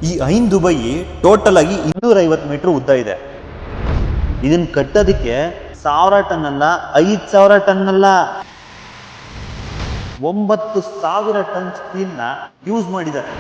ಈ Ain Dubai total ಆಗಿ 250 metre ಉದ್ದ ಇದೆ. ಇದನ್ನ ಕಟ್ಟೋದಕ್ಕೆ 1000 ಟನ್ ಅಲ್ಲ, 5000 ಟನ್ ಅಲ್ಲ, 9000 ಟನ್ ಸ್ಟೀಲ್ ನ ಯೂಸ್ ಮಾಡಿದ್ದಾರೆ.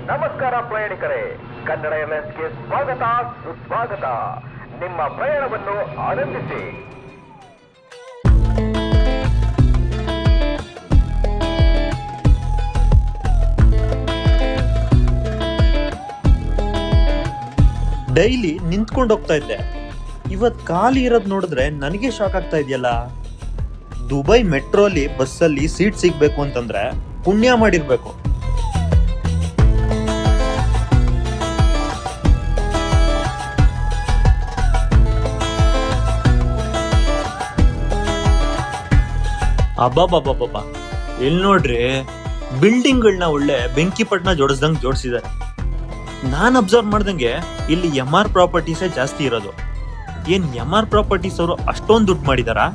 ನಮಸ್ಕಾರ ಪ್ರಯಾಣಿಕರೇ, ಕನ್ನಡ ಏರ್ಲೈನ್ಸ್ಗೆ ಸ್ವಾಗತ ಸುಸ್ವಾಗತ. ನಿಮ್ಮ ಪ್ರಯಾಣವನ್ನು ಆನಂದಿಸಿ. ಡೈಲಿ ನಿಂತ್ಕೊಂಡು ಹೋಗ್ತಾ ಇದ್ದೆ, ಇವತ್ ಖಾಲಿ ಇರೋದ್ ನೋಡಿದ್ರೆ ನನಗೆ ಶಾಕ್ ಆಗ್ತಾ ಇದೆಯಲ್ಲ. ದುಬೈ ಮೆಟ್ರೋಲಿ ಬಸ್ಸಲ್ಲಿ ಸೀಟ್ ಸಿಗ್ಬೇಕು ಅಂತಂದ್ರೆ ಪುಣ್ಯ ಮಾಡಿರ್ಬೇಕು. ಅಬ್ಬಬ್ಬಬ್ಬಬ್ಬ, ಎಲ್ಲಿ ನೋಡ್ರಿ ಬಿಲ್ಡಿಂಗ್ಗಳನ್ನ ಒಳ್ಳೆ ಬೆಂಕಿ ಪಟ್ನ ಜೋಡಿಸ್ದಂಗೆ ಜೋಡಿಸಿದ್ದಾರೆ. ನಾನು ಅಬ್ಸರ್ವ್ ಮಾಡ್ದಂಗೆ ಇಲ್ಲಿ MR ಪ್ರಾಪರ್ಟೀಸೇ ಜಾಸ್ತಿ ಇರೋದು. ಏನ್ MR ಪ್ರಾಪರ್ಟೀಸ್ ಅವರು ಅಷ್ಟೊಂದು ದುಡ್ಡು ಮಾಡಿದಾರಾ?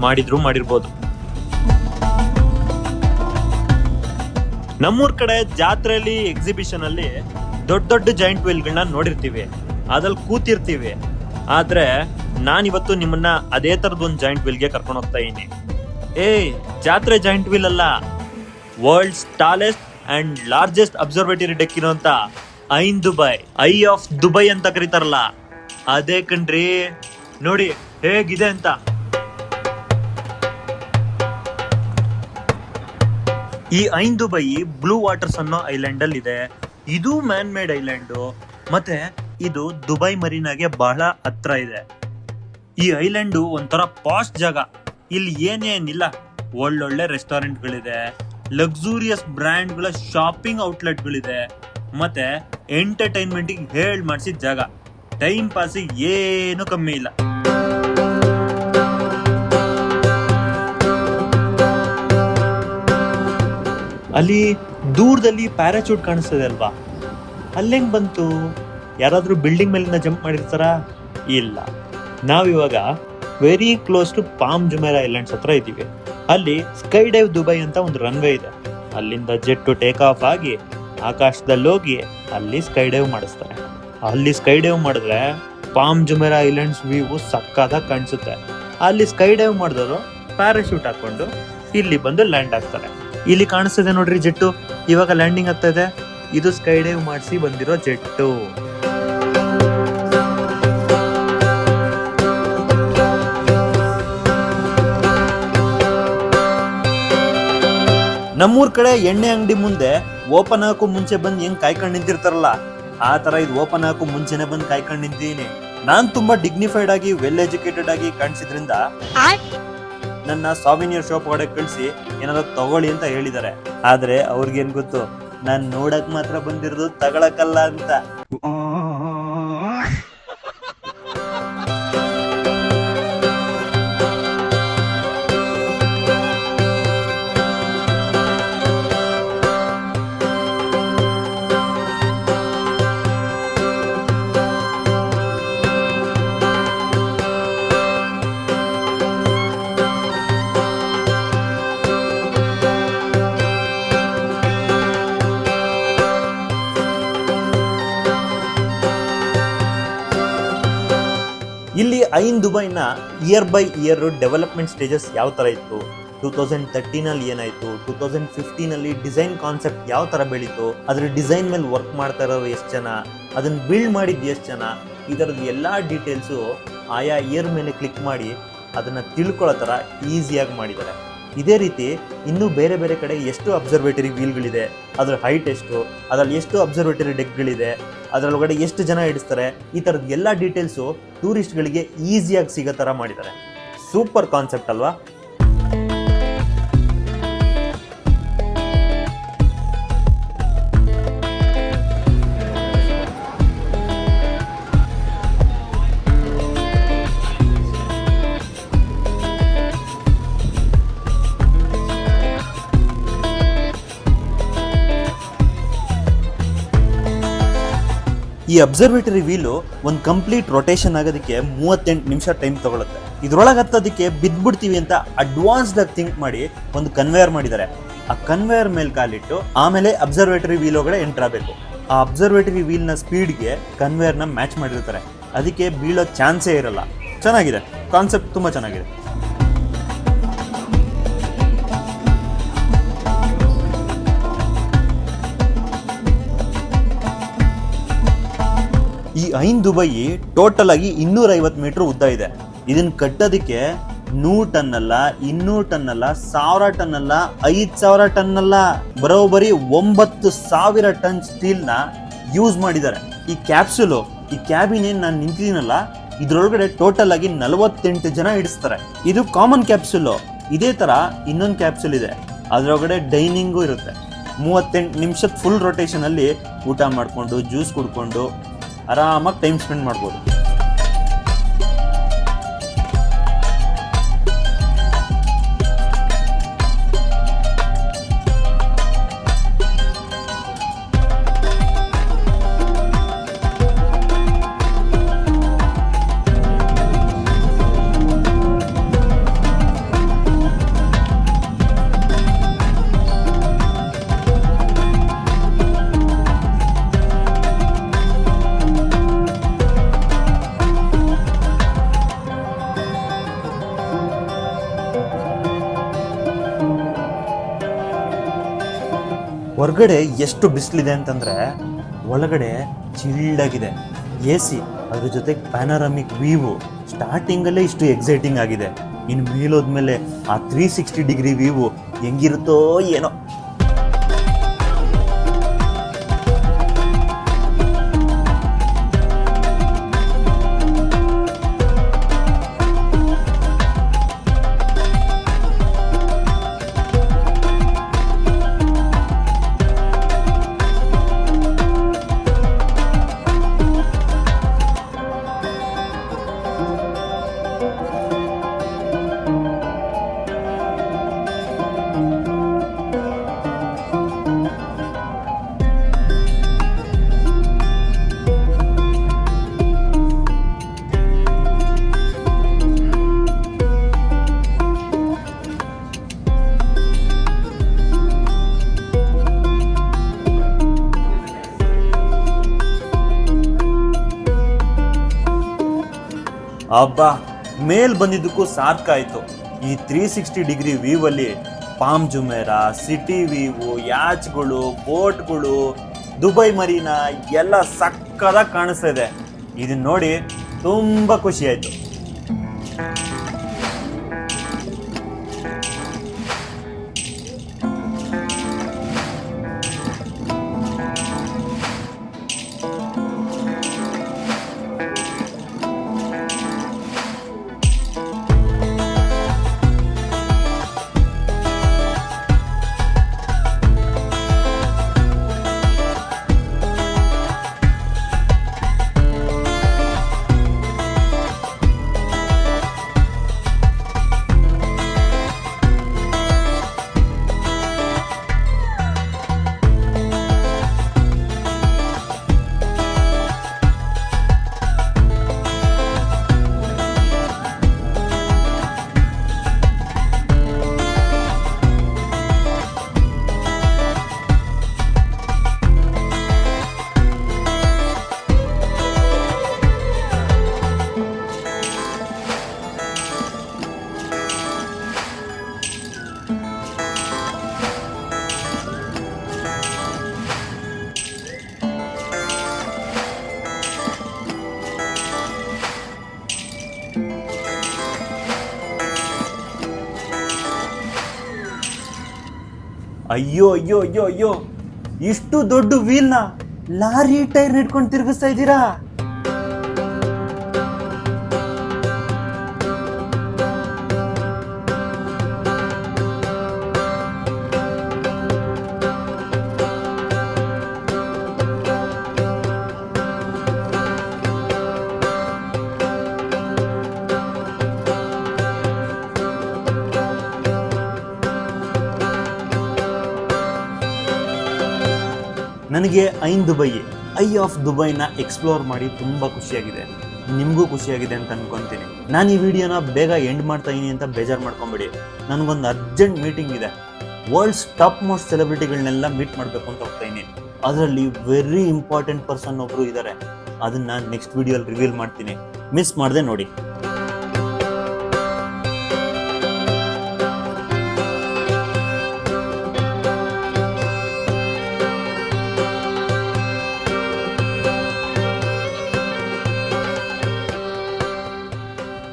ಮಾಡಿರ್ಬೋದು. ನಮ್ಮೂರ್ ಕಡೆ ಜಾತ್ರೆಯಲ್ಲಿ ಎಕ್ಸಿಬಿಷನ್ ಅಲ್ಲಿ ದೊಡ್ಡ ದೊಡ್ಡ ಜಾಯಿಂಟ್ ವೀಲ್ಗಳನ್ನ ನೋಡಿರ್ತೀವಿ, ಅದ್ರಲ್ಲಿ ಕೂತಿರ್ತೀವಿ. ಆದ್ರೆ ನಾನಿವತ್ತು ನಿಮ್ಮನ್ನ ಅದೇ ತರದ ಒಂದು ಜಾಯಿಂಟ್ ವೀಲ್ಗೆ ಕರ್ಕೊಂಡು ಹೋಗ್ತಾ ಇದೀನಿ. ಜಾತ್ರೆ ಜಾಯಿಂಟ್ ವೀಲ್ ಅಲ್ಲ, world's tallest and largest observatory deck ಇರುವಂತ Ain Dubai, eye of Dubai ಅಂತ ಕರೀತಾರಲ್ಲ, ಅದೇ ಕಣ್ರಿ. ನೋಡಿ ಹೇಗಿದೆ ಅಂತ. ಈ ಐನ್ ದುಬೈ ಬ್ಲೂ ವಾಟರ್ಸ್ ಅನ್ನೋ ಐಲ್ಯಾಂಡ್ ಅಲ್ಲಿ ಇದೆ. ಇದು ಮ್ಯಾನ್ ಮೇಡ್ ಐಲ್ಯಾಂಡ್, ಮತ್ತೆ ಇದು ದುಬೈ ಮರೀನಾಗೆ ಬಹಳ ಹತ್ರ ಇದೆ. ಈ ಐಲ್ಯಾಂಡು ಒಂಥರ ಪಾಸ್ಟ್ ಜಾಗ. ಇಲ್ಲಿ ಏನೇನಿಲ್ಲ, ಒಳ್ಳೊಳ್ಳೆ ರೆಸ್ಟೋರೆಂಟ್ಗಳಿದೆ, ಲಕ್ಸುರಿಯಸ್ ಬ್ರ್ಯಾಂಡ್ಗಳ ಶಾಪಿಂಗ್ ಔಟ್ಲೆಟ್ಗಳಿದೆ, ಮತ್ತೆ ಎಂಟರ್ಟೈನ್ಮೆಂಟಿಗೆ ಹೇಳ್ ಮಾಡಿಸಿದ ಜಾಗ. ಟೈಮ್ ಪಾಸಿಗೆ ಏನು ಕಮ್ಮಿ ಇಲ್ಲ. ಅಲ್ಲಿ ದೂರದಲ್ಲಿ ಪ್ಯಾರಾಚೂಟ್ ಕಾಣಿಸ್ತದೆ ಅಲ್ವಾ, ಅಲ್ಲೆಂಗ್ ಬಂತು? ಯಾರಾದ್ರೂ ಬಿಲ್ಡಿಂಗ್ ಮೇಲಿಂದ ಜಂಪ್ ಮಾಡಿರ್ತಾರಾ? ಇಲ್ಲ. ನಾವಿವಾಗ very close to Palm Jumeirah islands ಹತ್ರ ಇದ್ದೀವಿ. ಅಲ್ಲಿ ಸ್ಕೈ ಡೈವ್ ದುಬೈ ಅಂತ ಒಂದು ರನ್ವೇ ಇದೆ. ಅಲ್ಲಿಂದ ಜೆಟ್ ಟೇಕ್ ಆಫ್ ಆಗಿ ಆಕಾಶದಲ್ಲಿ ಹೋಗಿ ಅಲ್ಲಿ ಸ್ಕೈ ಡೈವ್ ಮಾಡಿಸ್ತಾರೆ. ಅಲ್ಲಿ ಸ್ಕೈ ಡೈವ್ ಮಾಡಿದ್ರೆ ಪಾಮ್ ಜುಮೇರಾ ಐಲ್ಯಾಂಡ್ಸ್ ವ್ಯೂ ಸಕ್ಕತ್ತಾಗಿ ಕಾಣಿಸುತ್ತೆ. ಅಲ್ಲಿ ಸ್ಕೈ ಡೈವ್ ಮಾಡಿದವರು ಪ್ಯಾರಾಶೂಟ್ ಹಾಕೊಂಡು ಇಲ್ಲಿ ಬಂದು ಲ್ಯಾಂಡ್ ಆಗ್ತಾರೆ. ಇಲ್ಲಿ ಕಾಣಿಸ್ತದೆ ನೋಡ್ರಿ ಜೆಟ್ಟು, ಇವಾಗ ಲ್ಯಾಂಡಿಂಗ್ ಆಗ್ತಾ ಇದೆ. ಇದು ಸ್ಕೈ ಡೈವ್ ಮಾಡಿಸಿ ಬಂದಿರೋ ಜೆಟ್ಟು. ನಮ್ಮೂರ್ ಕಡೆ ಎಣ್ಣೆ ಅಂಗಡಿ ಮುಂದೆ ಓಪನ್ ಹಾಕು ಮುಂಚೆ ಬಂದು ಹೆಂಗ್ ಕಾಯ್ಕೊಂಡು ನಿಂತಿರ್ತಾರಲ್ಲ, ಆ ತರ ಇದು ಓಪನ್ ಹಾಕು ಮುಂಚೆನೆ ಬಂದು ಕಾಯ್ಕೊಂಡು ನಿಂತೀನಿ. ನಾನ್ ತುಂಬಾ ಡಿಗ್ನಿಫೈಡ್ ಆಗಿ ವೆಲ್ ಎಜುಕೇಟೆಡ್ ಆಗಿ ಕಾಣಿಸಿದ್ರಿಂದ ನನ್ನ ಸಾವಿನಿಯರ್ ಶಾಪ್ ಒಳಗಡೆ ಕಳಿಸಿ ಏನಾದ್ರು ತಗೊಳ್ಳಿ ಅಂತ ಹೇಳಿದ್ದಾರೆ. ಆದ್ರೆ ಅವ್ರಿಗೇನ್ ಗೊತ್ತು, ನಾನ್ ನೋಡಕ್ ಮಾತ್ರ ಬಂದಿರೋದು, ತಗೊಳಕಲ್ಲ ಅಂತ. ಇಲ್ಲಿ ಐನ್ ದುಬೈನ year by year development stages ಯಾವ ತರ ಇತ್ತು, 2013 ಅಲ್ಲಿ ಏನಾಯ್ತು, 2015 ಅಲ್ಲಿ ಡಿಸೈನ್ ಕಾನ್ಸೆಪ್ಟ್ ಯಾವ ತರ ಬೆಳೀತು, ಅದ್ರ ಡಿಸೈನ್ ಮೇಲೆ ವರ್ಕ್ ಮಾಡ್ತಾ ಇರೋರು ಎಷ್ಟು ಜನ, ಅದನ್ನ ಬಿಲ್ಡ್ ಮಾಡಿದ್ದು ಎಷ್ಟು ಜನ, ಇದರದ್ದು ಎಲ್ಲಾ ಡೀಟೇಲ್ಸು ಆಯಾ ಇಯರ್ ಮೇಲೆ ಕ್ಲಿಕ್ ಮಾಡಿ ಅದನ್ನ ತಿಳ್ಕೊಳ್ಳೋ ತರ ಈಸಿಯಾಗಿ ಮಾಡಿದ್ದಾರೆ. ಇದೇ ರೀತಿ ಇನ್ನೂ ಬೇರೆ ಬೇರೆ ಕಡೆ ಎಷ್ಟು ಅಬ್ಸರ್ವೇಟರಿ ವೀಲ್ಗಳಿದೆ, ಅದ್ರ ಹೈಟ್ ಎಷ್ಟು, ಅದ್ರಲ್ಲಿ ಎಷ್ಟು ಅಬ್ಸರ್ವೇಟರಿ ಡೆಕ್ಗಳಿದೆ, ಅದರೊಳಗಡೆ ಎಷ್ಟು ಜನ ಹಿಡಿಸ್ತಾರೆ, ಈ ಥರದ ಎಲ್ಲ ಡೀಟೇಲ್ಸು ಟೂರಿಸ್ಟ್ಗಳಿಗೆ ಈಸಿಯಾಗಿ ಸಿಗೋ ಥರ ಮಾಡಿದ್ದಾರೆ. ಸೂಪರ್ ಕಾನ್ಸೆಪ್ಟ್ ಅಲ್ವಾ? ಈ ಅಬ್ಸರ್ವೇಟರಿ ವೀಲು ಒಂದು ಕಂಪ್ಲೀಟ್ ರೊಟೇಷನ್ ಆಗೋದಕ್ಕೆ 38 ನಿಮಿಷ ಟೈಮ್ ತಗೊಳುತ್ತೆ. ಇದ್ರೊಳಗೆ ಹತ್ತೋದಕ್ಕೆ ಬಿದ್ದ್ಬಿಡ್ತೀವಿ ಅಂತ ಅಡ್ವಾನ್ಸ್ಡ್ ಆಗಿ ಥಿಂಕ್ ಮಾಡಿ ಒಂದು ಕನ್ವೇಯರ್ ಮಾಡಿದ್ದಾರೆ. ಆ ಕನ್ವೇಯರ್ ಮೇಲೆ ಕಾಲಿಟ್ಟು ಆಮೇಲೆ ಅಬ್ಸರ್ವೇಟರಿ ವೀಲ್ ಒಳಗಡೆ ಎಂಟರ್ ಆಗಬೇಕು. ಆ ಅಬ್ಸರ್ವೇಟರಿ ವೀಲ್ನ ಸ್ಪೀಡ್ಗೆ ಕನ್ವೇಯರ್ನ ಮ್ಯಾಚ್ ಮಾಡಿರ್ತಾರೆ. ಅದಕ್ಕೆ ಬೀಳೋ ಚಾನ್ಸೇ ಇರಲ್ಲ. ಚೆನ್ನಾಗಿದೆ, ಕಾನ್ಸೆಪ್ಟ್ ತುಂಬ ಚೆನ್ನಾಗಿದೆ. ಈ ಐನ್ ದುಬೈ ಟೋಟಲ್ ಆಗಿ 250 ಮೀಟರ್ ಉದ್ದ ಇದೆ. ಇದನ್ನ ಕಟ್ಟೋದಕ್ಕೆ 100 ಟನ್ ಅಲ್ಲ, 200 ಟನ್ ಅಲ್ಲ, 1000 ಟನ್ ಅಲ್ಲ, 5000 ಟನ್ ಅಲ್ಲ, ಬರೋಬ್ಬರಿ 9000 ಟನ್ ಸ್ಟೀಲ್ನ ಯೂಸ್ ಮಾಡಿದ್ದಾರೆ. ಈ ಕ್ಯಾಪ್ಸುಲು, ಈ ಕ್ಯಾಬಿನ್ ಏನ್ ನಾನು ನಿಂತಿದ್ದೀನಲ್ಲ, ಇದ್ರೊಳಗಡೆ ಟೋಟಲ್ ಆಗಿ 48 ಜನ ಇಡಿಸ್ತಾರೆ. ಇದು ಕಾಮನ್ ಕ್ಯಾಪ್ಸುಲು. ಇದೇ ತರ ಇನ್ನೊಂದು ಕ್ಯಾಪ್ಸುಲ್ ಇದೆ, ಅದ್ರೊಳಗಡೆ ಡೈನಿಂಗು ಇರುತ್ತೆ. 38 ನಿಮಿಷದ ಫುಲ್ ರೊಟೇಷನ್ ಅಲ್ಲಿ ಊಟ ಮಾಡ್ಕೊಂಡು ಜ್ಯೂಸ್ ಕುಡ್ಕೊಂಡು ಆರಾಮಾಗಿ ಟೈಮ್ ಸ್ಪೆಂಡ್ ಮಾಡ್ಬೋದು. ಹೊರಗಡೆ ಎಷ್ಟು ಬಿಸಿಲಿದೆ ಅಂತಂದರೆ ಒಳಗಡೆ ಚಿಲ್ಡಾಗಿದೆ. AC, ಅದ್ರ ಜೊತೆಗೆ ಪ್ಯಾನರಾಮಿಕ್ ವ್ಯೂವು ಸ್ಟಾರ್ಟಿಂಗಲ್ಲೇ ಇಷ್ಟು ಎಕ್ಸೈಟಿಂಗ್ ಆಗಿದೆ. ಇನ್ನು ಮೇಲೋದ್ಮೇಲೆ ಆ 360 ಡಿಗ್ರಿ ವ್ಯೂವು ಹೆಂಗಿರುತ್ತೋ ಏನೋ. ಅಬ್ಬಾ, ಮೇಲ್ ಬಂದಿದ್ದಕ್ಕೂ ಸಾಕಾಯ್ತು. ಈ 360 ಡಿಗ್ರಿ ವ್ಯೂ ಅಲ್ಲಿ ಪಾಮ್ ಜುಮೇರಾ, ಸಿಟಿ ವ್ಯೂ, ಯಾಚ್ಗಳು, ಬೋಟ್ಗಳು, ದುಬೈ ಮರೀನಾ ಎಲ್ಲ ಸಕ್ಕದಾಗಿ ಕಾಣಿಸ್ತಾ ಇದೆ. ಇದನ್ನ ನೋಡಿ ತುಂಬಾ ಖುಷಿ ಆಯ್ತು. ಅಯ್ಯೋ ಅಯ್ಯೋ ಅಯ್ಯೋ ಅಯ್ಯೋ, ಇಷ್ಟು ದೊಡ್ಡ ವೀಲ್ನ ಲಾರಿ ಟೈರ್ ಹಿಡ್ಕೊಂಡು ತಿರುಗಿಸ್ತಾ ಇದ್ದೀರಾ? ನನಗೆ ಐನ್ ದುಬೈ ಐ ಆಫ್ ದುಬೈನ ಎಕ್ಸ್ಪ್ಲೋರ್ ಮಾಡಿ ತುಂಬ ಖುಷಿಯಾಗಿದೆ. ನಿಮಗೂ ಖುಷಿಯಾಗಿದೆ ಅಂತ ಅನ್ಕೊಂತೀನಿ. ನಾನು ಈ ವಿಡಿಯೋನ ಬೇಗ ಎಂಡ್ ಮಾಡ್ತಾ ಇದೀನಿ ಅಂತ ಬೇಜಾರು ಮಾಡ್ಕೊಂಬಿಡಿ. ನನಗೊಂದು ಅರ್ಜೆಂಟ್ ಮೀಟಿಂಗ್ ಇದೆ. ವರ್ಲ್ಡ್ಸ್ ಟಾಪ್ ಮೋಸ್ಟ್ ಸೆಲೆಬ್ರಿಟಿಗಳನ್ನೆಲ್ಲ ಮೀಟ್ ಮಾಡಬೇಕು ಅಂತ ಹೋಗ್ತಾ ಇದೀನಿ. ಅದರಲ್ಲಿ ವೆರಿ ಇಂಪಾರ್ಟೆಂಟ್ ಪರ್ಸನ್ ಒಬ್ರು ಇದ್ದಾರೆ. ಅದನ್ನ ನೆಕ್ಸ್ಟ್ ವಿಡಿಯೋಲಿ ರಿವೀಲ್ ಮಾಡ್ತೀನಿ. ಮಿಸ್ ಮಾಡದೆ ನೋಡಿ.